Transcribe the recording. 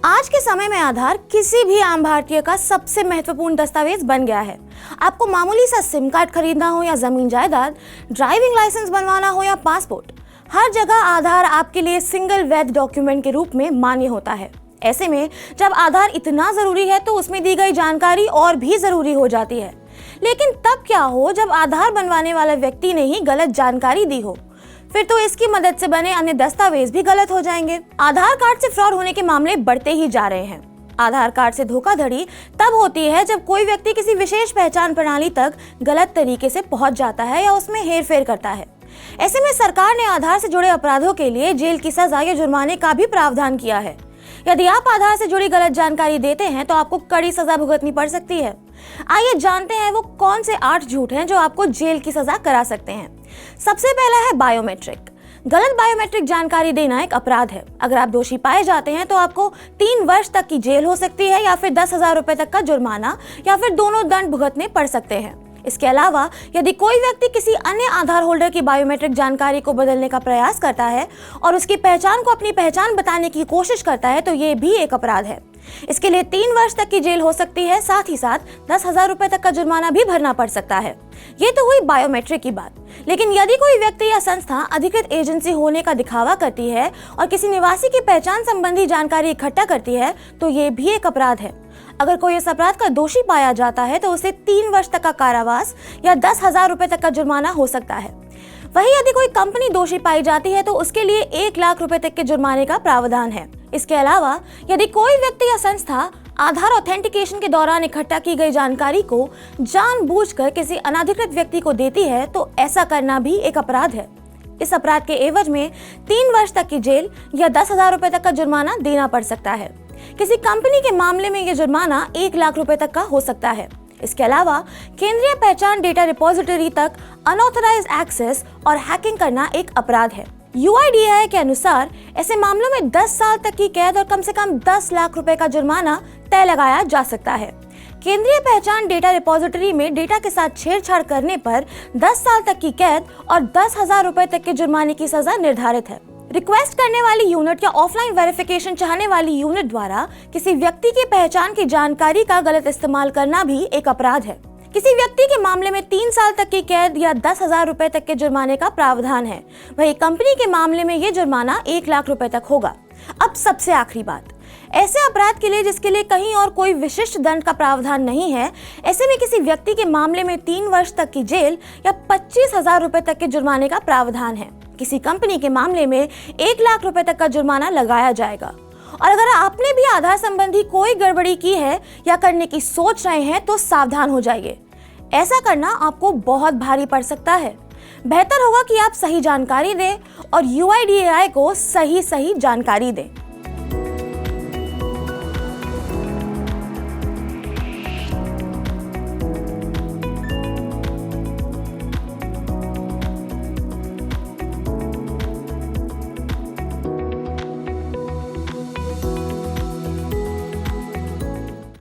आज के समय में आधार किसी भी आम भारतीय का सबसे महत्वपूर्ण दस्तावेज बन गया है। आपको मामूली सा सिम कार्ड खरीदना हो या जमीन जायदाद, ड्राइविंग लाइसेंस बनवाना हो या पासपोर्ट, हर जगह आधार आपके लिए सिंगल वैध डॉक्यूमेंट के रूप में मान्य होता है। ऐसे में जब आधार इतना जरूरी है तो उसमें दी गई जानकारी और भी जरूरी हो जाती है। लेकिन तब क्या हो जब आधार बनवाने वाला व्यक्ति ने ही गलत जानकारी दी हो, फिर तो इसकी मदद से बने अन्य दस्तावेज भी गलत हो जाएंगे। आधार कार्ड से फ्रॉड होने के मामले बढ़ते ही जा रहे हैं। आधार कार्ड से धोखाधड़ी तब होती है जब कोई व्यक्ति किसी विशेष पहचान प्रणाली तक गलत तरीके से पहुंच जाता है या उसमें हेरफेर करता है। ऐसे में सरकार ने आधार से जुड़े अपराधों के लिए जेल की सजा या जुर्माने का भी प्रावधान किया है। यदि आप आधार से जुड़ी गलत जानकारी देते हैं तो आपको कड़ी सजा भुगतनी पड़ सकती है। आइए जानते हैं वो कौन से 8 झूठ हैं जो आपको जेल की सजा करा सकते हैं। सबसे पहला है बायोमेट्रिक। गलत बायोमेट्रिक जानकारी देना एक अपराध है। अगर आप दोषी पाए जाते हैं तो आपको 3 वर्ष तक की जेल हो सकती है या फिर 10,000 रुपए तक का जुर्माना या फिर दोनों दंड भुगतने पड़ सकते हैं। इसके अलावा यदि कोई व्यक्ति किसी अन्य आधार होल्डर की बायोमेट्रिक जानकारी को बदलने का प्रयास करता है और उसकी पहचान को अपनी पहचान बताने की कोशिश करता है तो ये भी एक अपराध है। इसके लिए 3 वर्ष तक की जेल हो सकती है, साथ ही साथ 10,000 रुपए तक का जुर्माना भी भरना पड़ सकता है। ये तो हुई बायोमेट्रिक की बात। लेकिन यदि कोई व्यक्ति या संस्था अधिकृत एजेंसी होने का दिखावा करती है और किसी निवासी की पहचान संबंधी जानकारी इकट्ठा करती है तो ये भी एक अपराध है। अगर कोई इस अपराध का दोषी पाया जाता है तो उसे 3 वर्ष तक का कारावास या 10,000 रुपए तक का जुर्माना हो सकता है। वहीं यदि कोई कंपनी दोषी पाई जाती है तो उसके लिए 1 लाख रुपए तक के जुर्माने का प्रावधान है। इसके अलावा यदि कोई व्यक्ति या संस्था आधार ऑथेंटिकेशन के दौरान इकट्ठा की गई जानकारी को जानबूझकर किसी अनधिकृत व्यक्ति को देती है तो ऐसा करना भी एक अपराध है। इस अपराध के एवज में 3 वर्ष तक की जेल या 10,000 रुपए तक का जुर्माना देना पड़ सकता है। किसी कंपनी के मामले में यह जुर्माना 1 लाख रुपए तक का हो सकता है। इसके अलावा केंद्रीय पहचान डेटा रिपोजिटरी तक अनऑथराइज्ड एक्सेस और हैकिंग करना एक अपराध है। UIDAI के अनुसार ऐसे मामलों में 10 साल तक की कैद और कम से कम 10 लाख रुपए का जुर्माना तय लगाया जा सकता है। केंद्रीय पहचान डेटा रिपोजिटरी में डेटा के साथ छेड़छाड़ करने पर 10 साल तक की कैद और 10,000 रुपए तक के जुर्माने की सजा निर्धारित है। रिक्वेस्ट करने वाली यूनिट या ऑफलाइन वेरिफिकेशन चाहने वाली यूनिट द्वारा किसी व्यक्ति की पहचान की जानकारी का गलत इस्तेमाल करना भी एक अपराध है। किसी व्यक्ति के मामले में 3 साल तक की कैद या 10,000 रुपए तक के जुर्माने का प्रावधान है। वहीं कंपनी के मामले में ये जुर्माना 1 लाख रुपए तक होगा। अब सबसे आखिरी बात, ऐसे अपराध के लिए जिसके लिए कहीं और कोई विशिष्ट दंड का प्रावधान नहीं है, ऐसे में किसी व्यक्ति के मामले में 3 वर्ष तक की जेल या 25,000 रुपए तक के जुर्माने का प्रावधान है। किसी कंपनी के मामले में 1 लाख रुपए तक का जुर्माना लगाया जाएगा। और अगर आपने भी आधार संबंधी कोई गड़बड़ी की है या करने की सोच रहे हैं तो सावधान हो जाइए। ऐसा करना आपको बहुत भारी पड़ सकता है। बेहतर होगा कि आप सही जानकारी दें और UIDAI को सही जानकारी दें।